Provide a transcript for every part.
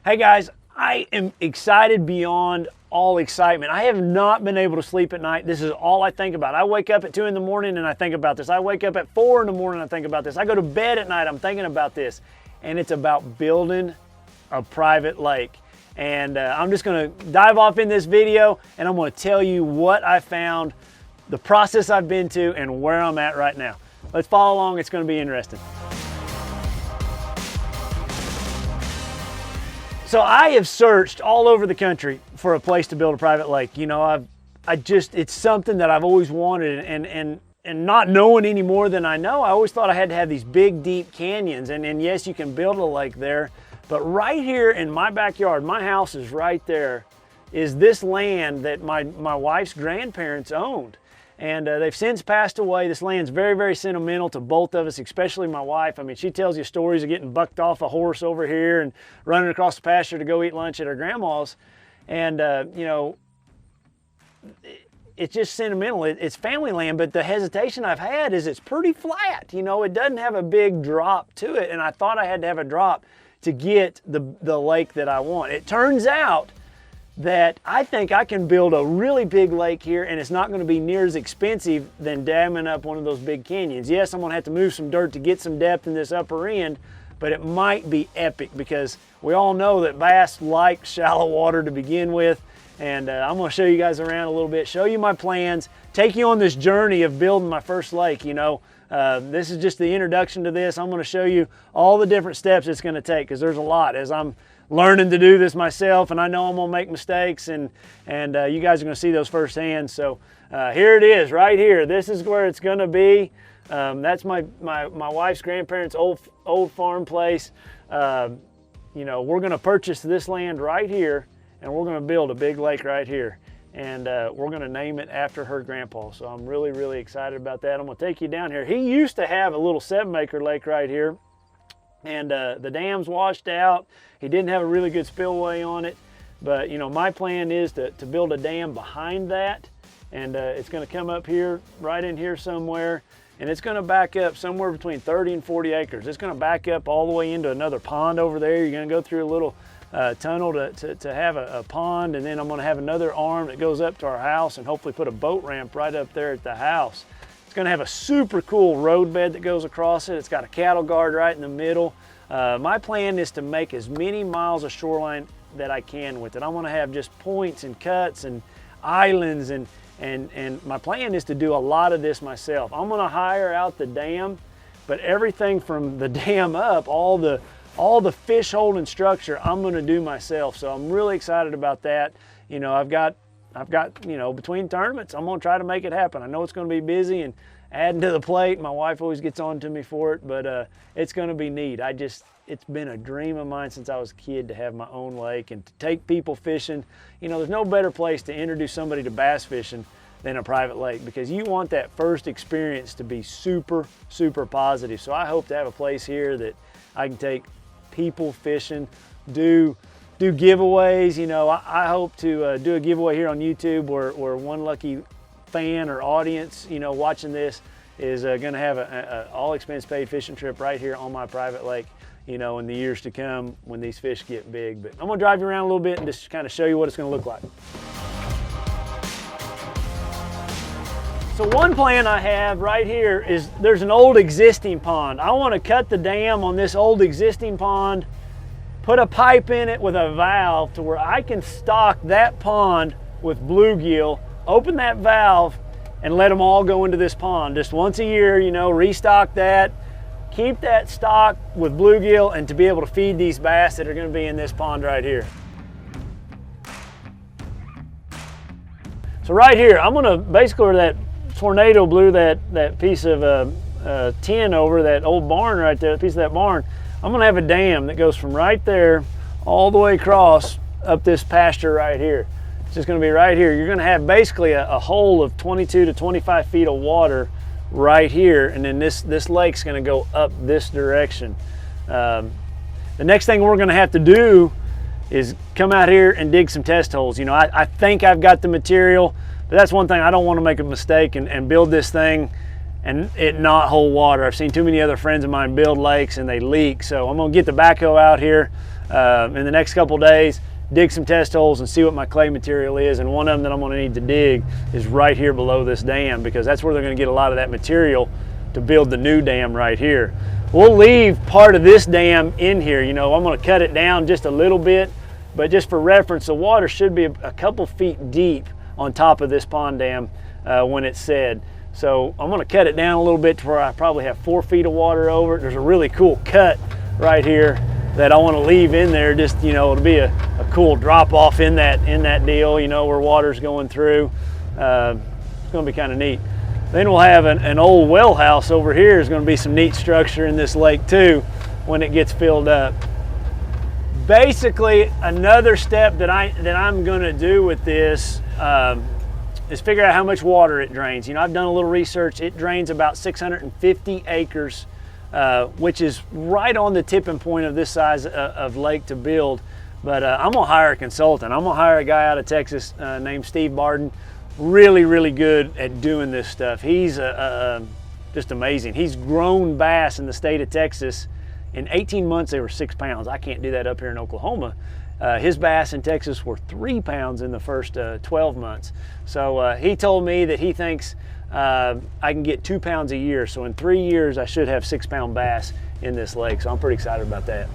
Hey guys, I am excited beyond all excitement. I have not been able to sleep at night. This is all I think about. I wake up at 2 in the morning and I think about this. I wake up at 4 in the morning and I think about this. I go to bed at night, I'm thinking about this. And it's about building a private lake. And I'm just gonna dive off in this video and I'm gonna tell you what I found, the process I've been to, and where I'm at right now. Let's follow along, it's gonna be interesting. So I have searched all over the country for a place to build a private lake. You know, it's something that I've always wanted, and not knowing any more than I know, I always thought I had to have these big, deep canyons. And yes, you can build a lake there, but right here in my backyard, my house is right there, is this land that my wife's grandparents owned. And they've since passed away. This land's very, very sentimental to both of us, especially my wife. I mean, she tells you stories of getting bucked off a horse over here and running across the pasture to go eat lunch at her grandma's. And, you know, it's just sentimental. It's family land, but the hesitation I've had is it's pretty flat. You know, it doesn't have a big drop to it. And I thought I had to have a drop to get the lake that I want. It turns out that I think I can build a really big lake here, and it's not going to be near as expensive than damming up one of those big canyons. Yes, I'm going to have to move some dirt to get some depth in this upper end, but it might be epic because we all know that bass like shallow water to begin with. And I'm going to show you guys around a little bit, show you my plans, take you on this journey of building my first lake. You know, this is just the introduction to this. I'm going to show you all the different steps it's going to take, because there's a lot as I'm learning to do this myself, and I know I'm gonna make mistakes, and you guys are gonna see those firsthand. So here it is, right here. This is where it's gonna be. That's my wife's grandparents' old farm place. You know, we're gonna purchase this land right here, and we're gonna build a big lake right here, and we're gonna name it after her grandpa. So I'm really, really excited about that. I'm gonna take you down here. He used to have a little 7-acre lake right here, and the dam's washed out. He didn't have a really good spillway on it, but you know, my plan is to build a dam behind that, and it's going to come up here, right in here somewhere, and it's going to back up somewhere between 30 and 40 acres. It's going to back up all the way into another pond over there. You're going to go through a little tunnel to have a pond, and then I'm going to have another arm that goes up to our house, and hopefully put a boat ramp right up there at the house. It's going to have a super cool road bed that goes across it. It's got a cattle guard right in the middle. My plan is to make as many miles of shoreline that I can with it. I want to have just points and cuts and islands, and my plan is to do a lot of this myself. I'm going to hire out the dam, but everything from the dam up, all the fish holding structure, I'm going to do myself. So I'm really excited about that. You know, I've got, you know, between tournaments, I'm going to try to make it happen. I know it's going to be busy and adding to the plate. My wife always gets on to me for it, but it's going to be neat. It's been a dream of mine since I was a kid to have my own lake and to take people fishing. You know, there's no better place to introduce somebody to bass fishing than a private lake, because you want that first experience to be super, super positive. So I hope to have a place here that I can take people fishing, do giveaways. You know, I hope to do a giveaway here on YouTube where one lucky fan or audience, you know, watching this is going to have a all expense paid fishing trip right here on my private lake, you know, in the years to come when these fish get big. But I'm going to drive you around a little bit and just kind of show you what it's going to look like. So one plan I have right here is there's an old existing pond. I want to cut the dam on this old existing pond, put a pipe in it with a valve to where I can stock that pond with bluegill, open that valve, and let them all go into this pond just once a year, you know, restock that, keep that stock with bluegill, and to be able to feed these bass that are going to be in this pond right here. So right here, I'm going to basically, where that tornado blew that piece of tin over that old barn right there, that piece of that barn, I'm going to have a dam that goes from right there all the way across up this pasture right here. It's just going to be right here. You're going to have basically a hole of 22 to 25 feet of water right here, and then this lake's going to go up this direction. The next thing we're going to have to do is come out here and dig some test holes. You know, I think I've got the material, but that's one thing. I don't want to make a mistake and build this thing and it not hold water. I've seen too many other friends of mine build lakes and they leak. So I'm going to get the backhoe out here, in the next couple days, dig some test holes and see what my clay material is. And one of them that I'm going to need to dig is right here below this dam, because that's where they're going to get a lot of that material to build the new dam right here. We'll leave part of this dam in here. You know, I'm going to cut it down just a little bit, but just for reference, the water should be a couple feet deep on top of this pond dam when it's set. So I'm going to cut it down a little bit to where I probably have 4 feet of water over it. There's a really cool cut right here that I want to leave in there. Just, you know, it'll be a cool drop off in that deal, you know, where water's going through. It's going to be kind of neat. Then we'll have an old well house over here. There's going to be some neat structure in this lake too when it gets filled up. Basically, another step that I'm going to do with this is figure out how much water it drains. You know, I've done a little research. It drains about 650 acres, which is right on the tipping point of this size of lake to build. But I'm gonna hire a consultant. I'm gonna hire a guy out of Texas named Steve Barden. Really, really good at doing this stuff. He's just amazing. He's grown bass in the state of Texas. In 18 months, they were 6 pounds. I can't do that up here in Oklahoma. His bass in Texas were 3 pounds in the first 12 months. So he told me that he thinks I can get 2 pounds a year. So in 3 years, I should have 6 pound bass in this lake. So I'm pretty excited about that.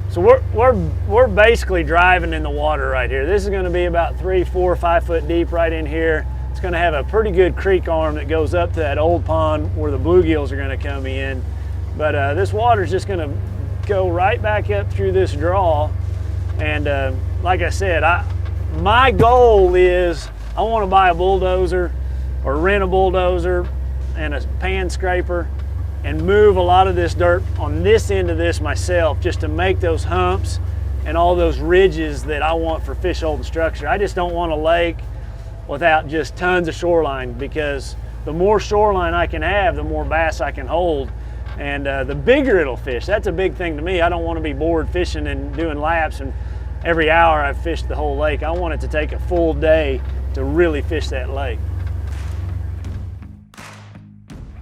So we're basically driving in the water right here. This is going to be about 3, 4, 5 foot deep right in here. It's going to have a pretty good creek arm that goes up to that old pond where the bluegills are going to come in. But this water is just going to go right back up through this draw. And like I said, my goal is I want to buy a bulldozer or rent a bulldozer and a pan scraper and move a lot of this dirt on this end of this myself, just to make those humps and all those ridges that I want for fish holding structure. I just don't want a lake without just tons of shoreline, because the more shoreline I can have, the more bass I can hold, and the bigger it'll fish. That's a big thing to me. I don't want to be bored fishing and doing laps and every hour I've fished the whole lake. I want it to take a full day to really fish that lake.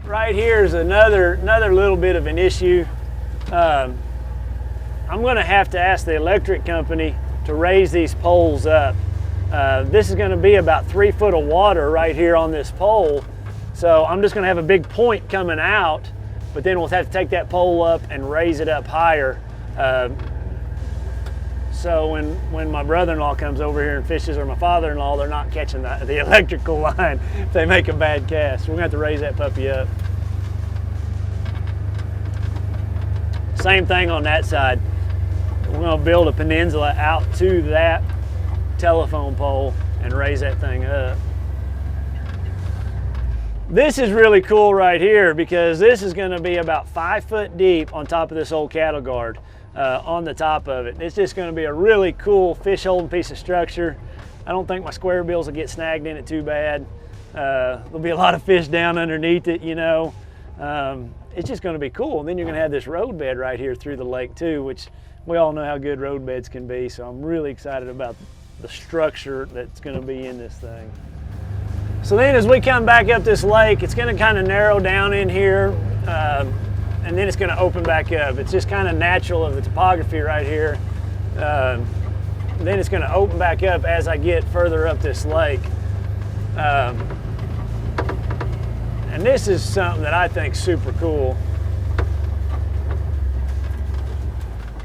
Right here is another little bit of an issue. I'm going to have to ask the electric company to raise these poles up. This is going to be about 3 foot of water right here on this pole. So I'm just going to have a big point coming out, but then we'll have to take that pole up and raise it up higher. So when my brother-in-law comes over here and fishes, or my father-in-law, they're not catching the electrical line if they make a bad cast. We're gonna have to raise that puppy up. Same thing on that side. We're gonna build a peninsula out to that telephone pole and raise that thing up. This is really cool right here, because this is gonna be about 5 foot deep on top of this old cattle guard. On the top of it. It's just going to be a really cool fish holding piece of structure. I don't think my square bills will get snagged in it too bad. There'll be a lot of fish down underneath it, you know. It's just going to be cool. And then you're going to have this road bed right here through the lake too, which we all know how good road beds can be. So I'm really excited about the structure that's going to be in this thing. So then as we come back up this lake, it's going to kind of narrow down in here. And then it's going to open back up. It's just kind of natural of the topography right here. Then it's going to open back up as I get further up this lake. And this is something that I think is super cool.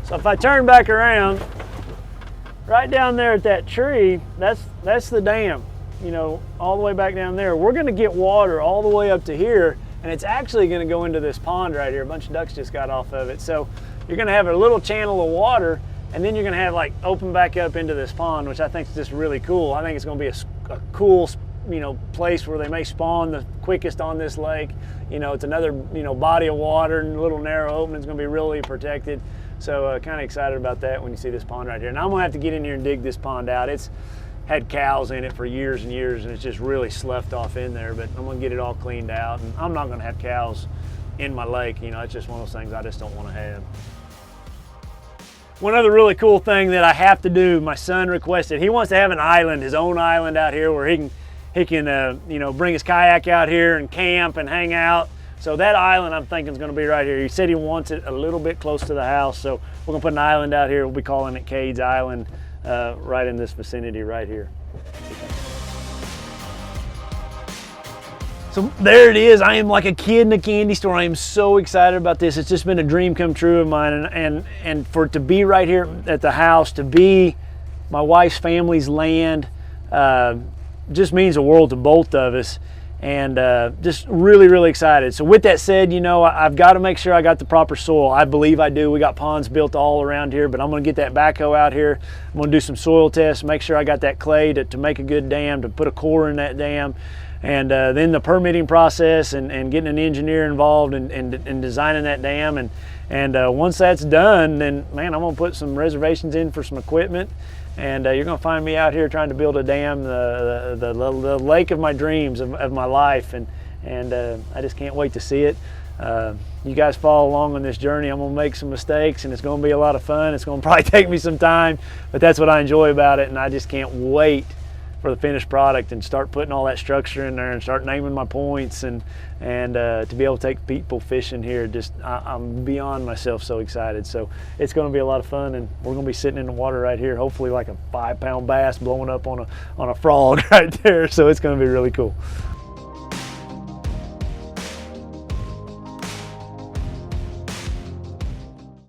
So if I turn back around, right down there at that tree, that's the dam, you know, all the way back down there. We're going to get water all the way up to here. And it's actually going to go into this pond right here. A bunch of ducks just got off of it. So you're going to have a little channel of water, and then you're going to have like open back up into this pond, which I think is just really cool. I think it's going to be a cool, you know, place where they may spawn the quickest on this lake. You know, it's another, you know, body of water and a little narrow opening. It's going to be really protected. So kind of excited about that when you see this pond right here. And I'm going to have to get in here and dig this pond out. It's had cows in it for years and years, and it's just really sloughed off in there, but I'm gonna get it all cleaned out. And I'm not gonna have cows in my lake, you know. It's just one of those things I just don't want to have. One other really cool thing that I have to do, my son requested, he wants to have an island, his own island out here where he can you know, bring his kayak out here and camp and hang out So that island I'm thinking is going to be right here. He said he wants it a little bit close to the house, so we're going to put an island out here. We'll be calling it Cade's Island, right in this vicinity right here. So there it is. I am like a kid in a candy store. I am so excited about this. It's just been a dream come true of mine, and for it to be right here at the house, to be my wife's family's land, just means the world to both of us, and just really, really excited. So with that said, you know, I've got to make sure I got the proper soil. I believe I do. We got ponds built all around here, but I'm going to get that backhoe out here. I'm going to do some soil tests, make sure I got that clay to make a good dam, to put a core in that dam. And then the permitting process and getting an engineer involved and designing that dam. And once that's done, then man, I'm gonna put some reservations in for some equipment. And you're gonna find me out here trying to build a dam, the lake of my dreams of my life. And I just can't wait to see it. You guys follow along on this journey. I'm gonna make some mistakes, and it's gonna be a lot of fun. It's gonna probably take me some time, but that's what I enjoy about it. And I just can't wait for the finished product and start putting all that structure in there and start naming my points and to be able to take people fishing here. Just I'm beyond myself so excited. So it's going to be a lot of fun, and we're going to be sitting in the water right here, hopefully like a 5-pound bass blowing up on a frog right there. So it's going to be really cool.